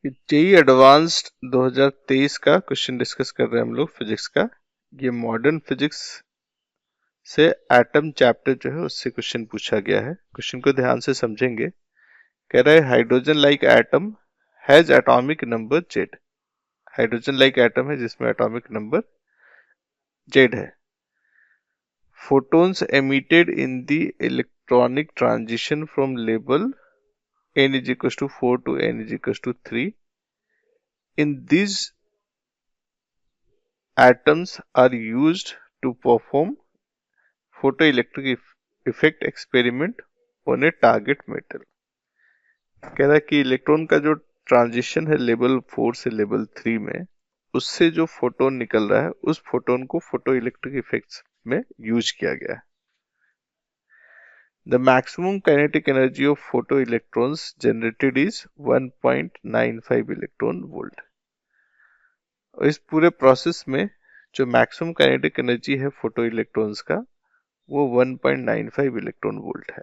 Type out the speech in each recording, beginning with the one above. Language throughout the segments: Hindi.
जेई एडवांस्ड 2023 का क्वेश्चन डिस्कस कर रहे हैं हम लोग फिजिक्स का। ये मॉडर्न फिजिक्स से एटम चैप्टर जो है उससे क्वेश्चन पूछा गया है। क्वेश्चन को ध्यान से समझेंगे। कह रहा है hydrogen like atom has atomic number Z. Hydrogen like atom है जिसमें एटॉमिक नंबर जेड है। photons emitted in the electronic transition from label n is equals to 4 to n is equals to 3. In these atoms are used to perform photoelectric effect experiment on a target metal. कह रहा है कि इलेक्ट्रॉन का जो ट्रांजिशन है लेवल 4 से लेवल 3 में, उससे जो फोटोन निकल रहा है उस फोटोन को फोटो इलेक्ट्रिक इफेक्ट्स में यूज किया गया है। The maximum kinetic energy of photoelectrons generated is 1.95 electron volt. और इस पूरे प्रोसेस में जो मैक्सिमम काइनेटिक एनर्जी है फोटो इलेक्ट्रॉन्स का वो 1.95 इलेक्ट्रॉन वोल्ट है।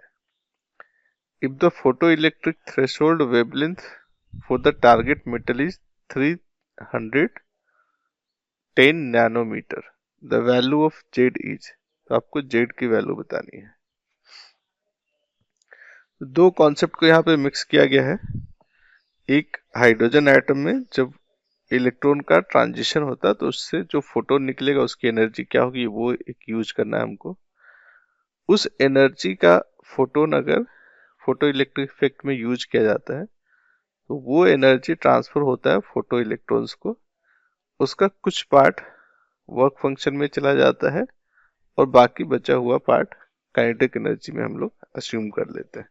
If the photoelectric threshold wavelength for the target metal is 310 nanometre, the value of Z is, तो आपको Z की वैल्यू बतानी है। दो कॉन्सेप्ट को यहाँ पे मिक्स किया गया है। एक हाइड्रोजन एटम में जब इलेक्ट्रॉन का ट्रांजिशन होता है तो उससे जो फोटोन निकलेगा उसकी एनर्जी क्या होगी वो एक यूज करना है हमको। उस एनर्जी का फोटोन अगर फोटो इलेक्ट्रिक इफेक्ट में यूज किया जाता है तो वो एनर्जी ट्रांसफर होता है फोटो इलेक्ट्रॉन्स को। उसका कुछ पार्ट वर्क फंक्शन में चला जाता है और बाकी बचा हुआ पार्ट काइनेटिक एनर्जी में हम लोग अज्यूम कर लेते हैं।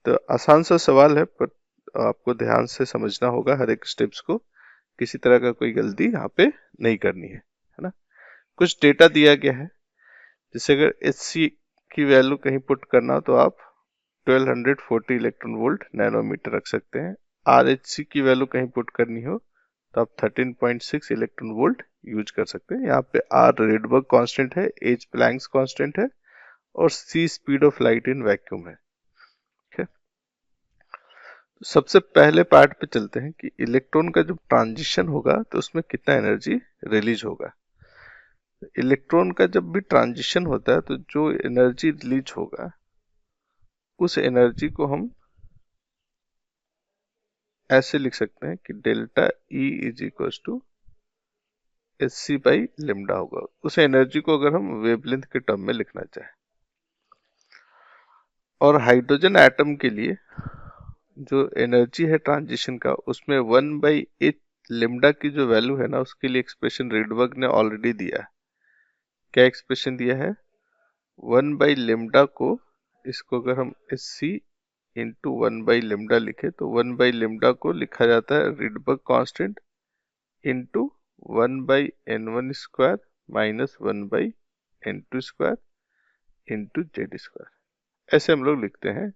तो आसान सा सवाल है पर आपको ध्यान से समझना होगा हर एक स्टेप्स को। किसी तरह का कोई गलती यहाँ पे नहीं करनी है ना। कुछ डेटा दिया गया है, जैसे अगर Hc की वैल्यू कहीं पुट करना हो तो आप 1240 इलेक्ट्रॉन वोल्ट नैनोमीटर रख सकते हैं। Rhc की वैल्यू कहीं पुट करनी हो तो आप 13.6 इलेक्ट्रॉन वोल्ट यूज कर सकते हैं। यहाँ पे R रेडबर्ग कांस्टेंट है, H प्लैंक्स कांस्टेंट है और C speed of light in vacuum है। ठीक है, तो सबसे पहले पार्ट पे चलते हैं कि इलेक्ट्रॉन का जब ट्रांजिशन होगा तो उसमें कितना एनर्जी रिलीज होगा। इलेक्ट्रॉन का जब भी ट्रांजिशन होता है तो जो एनर्जी रिलीज होगा उस एनर्जी को हम ऐसे लिख सकते हैं कि delta E is equal to Hc by lambda होगा। उस एनर्जी को अगर हम वेवलेंथ के टर्म में लिखना चाहें, और हाइड्रोजन एटम के लिए जो एनर्जी है ट्रांजिशन का उसमें 1/8 लेमडा की जो वैल्यू है ना उसके लिए एक्सप्रेशन रेडबर्ग ने ऑलरेडी दिया है। क्या एक्सप्रेशन दिया है? 1/लेमडा को, इसको अगर हम Hc इंटू 1/लेमडा लिखे तो 1/लेमडा को लिखा जाता है Rydberg constant into 1/n1 square minus 1/n2 square into Z square. ऐसे हम लोग लिखते हैं।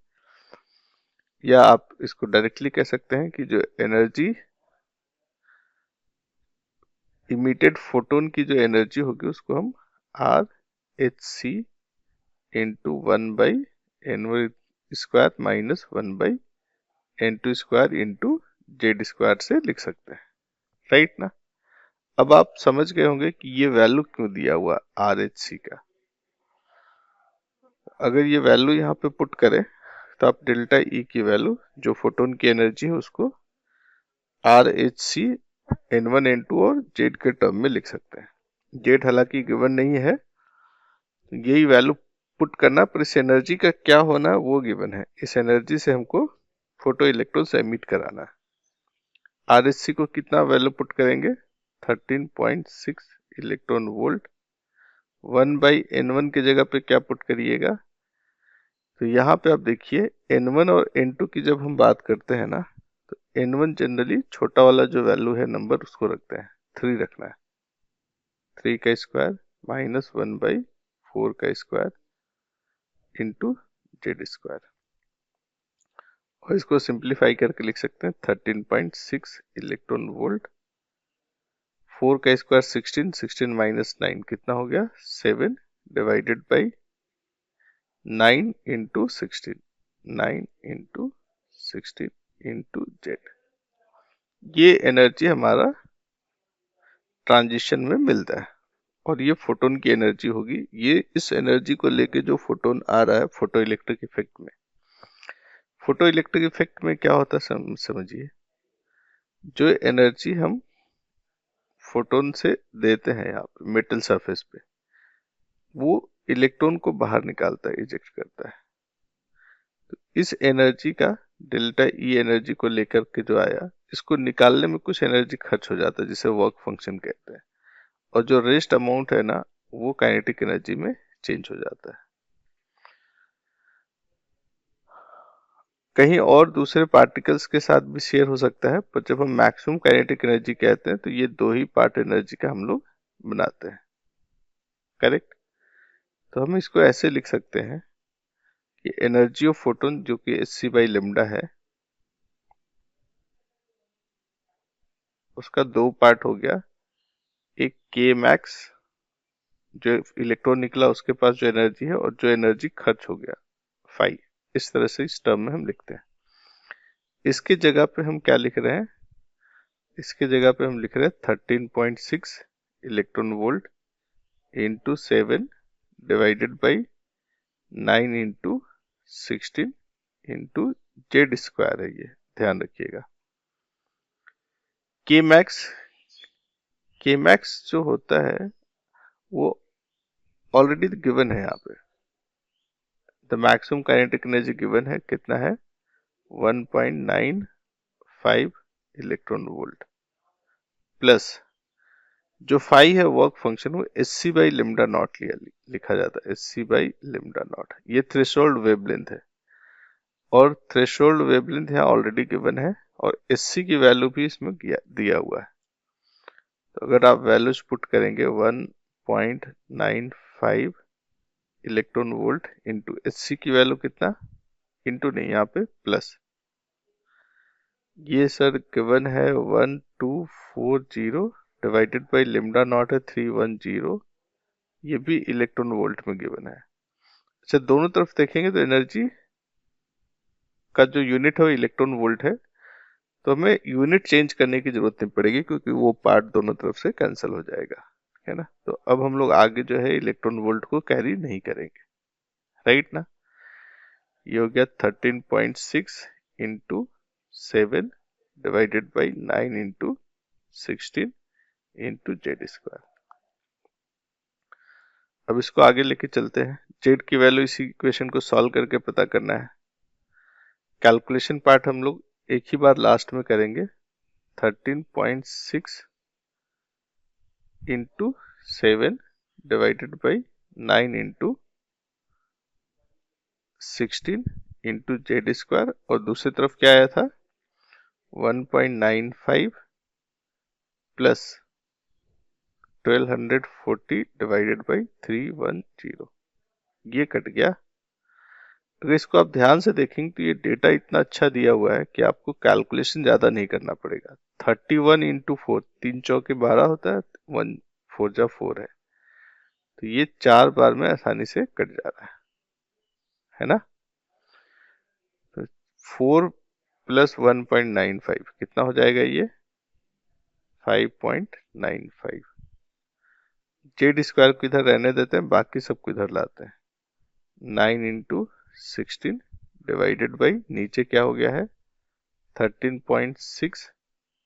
या आप इसको डायरेक्टली कह सकते हैं कि जो एनर्जी इमिटेड फोटोन की जो एनर्जी होगी उसको हम R H C into 1/n1 square minus 1/n2 square into Z square से लिख सकते हैं। राइट ना। अब आप समझ गए होंगे कि ये वैल्यू क्यों दिया हुआ आर एच सी का। अगर ये वैल्यू यहाँ पे पुट करें तो आप डेल्टा ई की वैल्यू जो फोटोन की एनर्जी है उसको are H C n1 n2 और जेड के टर्म में लिख सकते हैं। जेड हालांकि गिवन नहीं है, यही वैल्यू पुट करना, पर इस एनर्जी का क्या होना वो गिवन है। इस एनर्जी से हमको फोटो इलेक्ट्रॉन से एमिट कराना है। आर एच सी को कितना वैल्यू पुट करेंगे? 13.6 इलेक्ट्रॉन वोल्ट। 1/n1 की जगह पे क्या पुट करिएगा? तो यहाँ पे आप देखिए n1 और n2 की जब हम बात करते हैं ना तो n1 जनरली छोटा वाला जो वैल्यू है नंबर उसको रखते हैं, 3 रखना है। 3 का स्क्वायर माइनस 1/4 का स्क्वायर इंटू जेड स्क्वायर। और इसको सिंप्लीफाई करके लिख सकते हैं 13.6 इलेक्ट्रॉन वोल्ट। 4 का स्क्वायर 16, 16 माइनस 9 कितना हो गया? 7 divided by 9 into 16, 9 into 16 into Z. ये एनर्जी हमारा ट्रांजिशन में मिलता है और ये फोटोन की एनर्जी होगी। ये इस एनर्जी को लेके जो फोटोन आ रहा है फोटो इलेक्ट्रिक इफेक्ट में। फोटो इलेक्ट्रिक इफेक्ट में क्या होता है समझिए, जो एनर्जी हम फोटोन से देते हैं यहाँ पे मेटल सरफेस पे, वो इलेक्ट्रॉन को बाहर निकालता है, इजेक्ट करता है। तो इस एनर्जी का डेल्टा ई एनर्जी को लेकर के जो आया, इसको निकालने में कुछ एनर्जी खर्च हो जाता है जिसे वर्क फंक्शन कहते हैं, और जो रेस्ट अमाउंट है ना वो काइनेटिक एनर्जी में चेंज हो जाता है। कहीं और दूसरे पार्टिकल्स के साथ भी शेयर हो सकता है, पर जब हम मैक्सिमम काइनेटिक एनर्जी कहते हैं तो ये दो ही पार्ट एनर्जी का हम लोग बनाते हैं। करेक्ट। तो हम इसको ऐसे लिख सकते हैं कि एनर्जी ऑफ फोटोन जो कि एच बाई लेमडा है, उसका दो पार्ट हो गया। एक के मैक्स, जो इलेक्ट्रॉन निकला उसके पास जो एनर्जी है, और जो एनर्जी खर्च हो गया फाई। इस तरह से इस टर्म में हम लिखते हैं। इसके जगह पे हम क्या लिख रहे हैं, इसके जगह पे हम लिख रहे हैं 13.6 electron volt into 7 divided by 9 into 16 into Z square है ये, ध्यान रखिएगा। के मैक्स, के मैक्स जो होता है वो ऑलरेडी गिवन है यहाँ पे। The maximum kinetic energy given है, कितना है 1.95 इलेक्ट्रॉन वोल्ट, प्लस जो फाई है वर्क फंक्शन वो एस सी बाई लिम्डा नॉट लिखा जाता है, एस सी बाई लिम्डा नॉट। ये थ्रेशोल्ड वेवलेंथ है, और थ्रेशोल्ड वेवलेंथ यहाँ ऑलरेडी गिवन है, और एस सी की वैल्यू भी इसमें दिया हुआ है। तो अगर आप वैल्यूज पुट करेंगे 1.95 electron volt into H C की वैल्यू कितना, इंटू नहीं यहाँ पे प्लस, ये सर गिवन है 1240 डिवाइडेड बाई लिम्डा नॉट है 310, ये भी इलेक्ट्रॉन वोल्ट में गिवन है। अच्छा, दोनों तरफ देखेंगे तो एनर्जी का जो यूनिट है वो इलेक्ट्रॉन वोल्ट है, तो हमें यूनिट चेंज करने की जरूरत नहीं पड़ेगी क्योंकि वो पार्ट दोनों तरफ से कैंसिल हो जाएगा, है ना। तो अब हम लोग आगे जो है इलेक्ट्रॉन वोल्ट को कैरी नहीं करेंगे, राइट ना। ये हो गया 13.6 into 7 divided by 9 into 16 into Z square. अब इसको आगे लेके चलते हैं। जेड की वैल्यू इसी इक्वेशन को सॉल्व करके पता करना है। कैलकुलेशन पार्ट हम लोग एक ही बार लास्ट में करेंगे। 13.6 into 7 divided by 9 into 16 into Z square, और दूसरी तरफ क्या आया था 1.95 प्लस 1240 डिवाइडेड बाई 310, ये कट गया। अगर इसको आप ध्यान से देखेंगे तो ये डेटा इतना अच्छा दिया हुआ है कि आपको कैलकुलेशन ज्यादा नहीं करना पड़ेगा। 31 इंटू 4, 3 चौके 12 होता है, 1 4 जा 4 है, तो ये 4 बार में आसानी से कट जा रहा है ना। तो 4 प्लस 1.95 कितना हो जाएगा, ये 5.95। जेड स्क्वायर को इधर रहने देते हैं, बाकी सबको इधर लाते हैं। 9 इंटू 16 डिवाइडेड बाई नीचे क्या हो गया है 13.6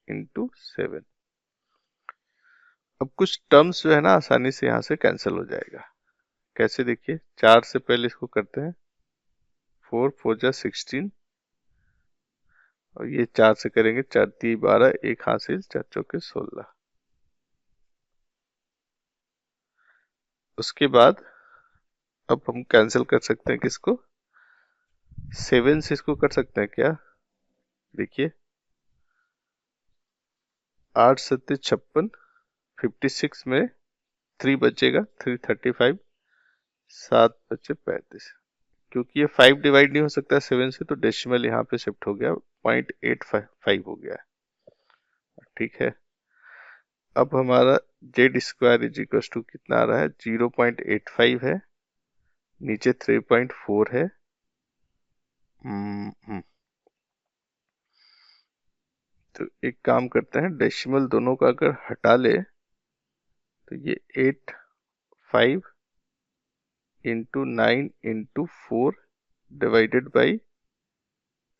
इंटू 7। अब कुछ टर्म्स जो है ना आसानी से यहाँ से कैंसिल हो जाएगा। कैसे, देखिए 4 से पहले इसको करते हैं, 4 4 जा 16, और ये 4 से करेंगे 4 3 12, एक हासिल 4 चौके 16। उसके बाद अब हम कैंसिल कर सकते हैं किसको, 7 से इसको कर सकते हैं क्या, देखिए 8 7 56, 56 में 3 बचेगा 335, 7 बचे 35। क्योंकि ये 5 डिवाइड नहीं हो सकता 7 से, तो डेसिमल यहाँ पे शिफ्ट हो गया, 0.855 हो गया, ठीक है। अब हमारा Z square is equal to कितना आ रहा है 0.85 है, नीचे 3.4 है, तो एक काम करते हैं, डेसिमल दोनों का अगर हटा ले तो ये 5 इंटू 9 इंटू 4 डिवाइडेड बाई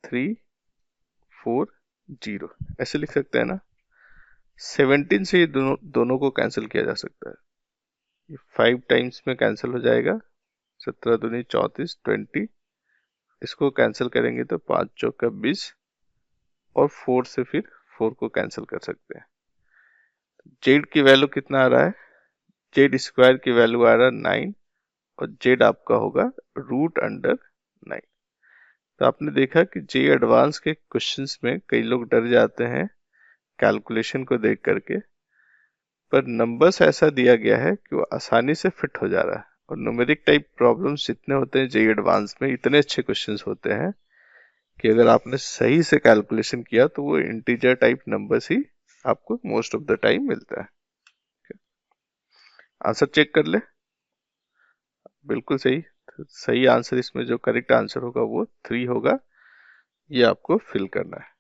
340 ऐसे लिख सकते हैं ना। 17 से ये दोनों को कैंसिल किया जा सकता है। ये 5 टाइम्स में कैंसिल हो जाएगा, 17 दूनी 34, 20। इसको कैंसिल करेंगे तो 5 चौका 20 और 4 से फिर 4 को कैंसिल कर सकते हैं। जेड की वैल्यू कितना आ रहा है, जेड स्क्वायर की वैल्यू आ रहा है 9 और जेड आपका होगा √9। तो आपने देखा कि जे एडवांस के क्वेश्चंस में कई लोग डर जाते हैं कैलकुलेशन को देख करके, पर नंबर्स ऐसा दिया गया है कि वो आसानी से फिट हो जा रहा है। और न्यूमेरिक टाइप प्रॉब्लम्स जितने होते हैं जे एडवांस में, इतने अच्छे क्वेश्चंस होते हैं कि अगर आपने सही से कैलकुलेशन किया तो वो इंटीजर टाइप नंबर्स ही आपको मोस्ट ऑफ द टाइम मिलता है। आंसर चेक कर ले, बिल्कुल सही। सही आंसर इसमें जो करेक्ट आंसर होगा वो 3 होगा, ये आपको फिल करना है।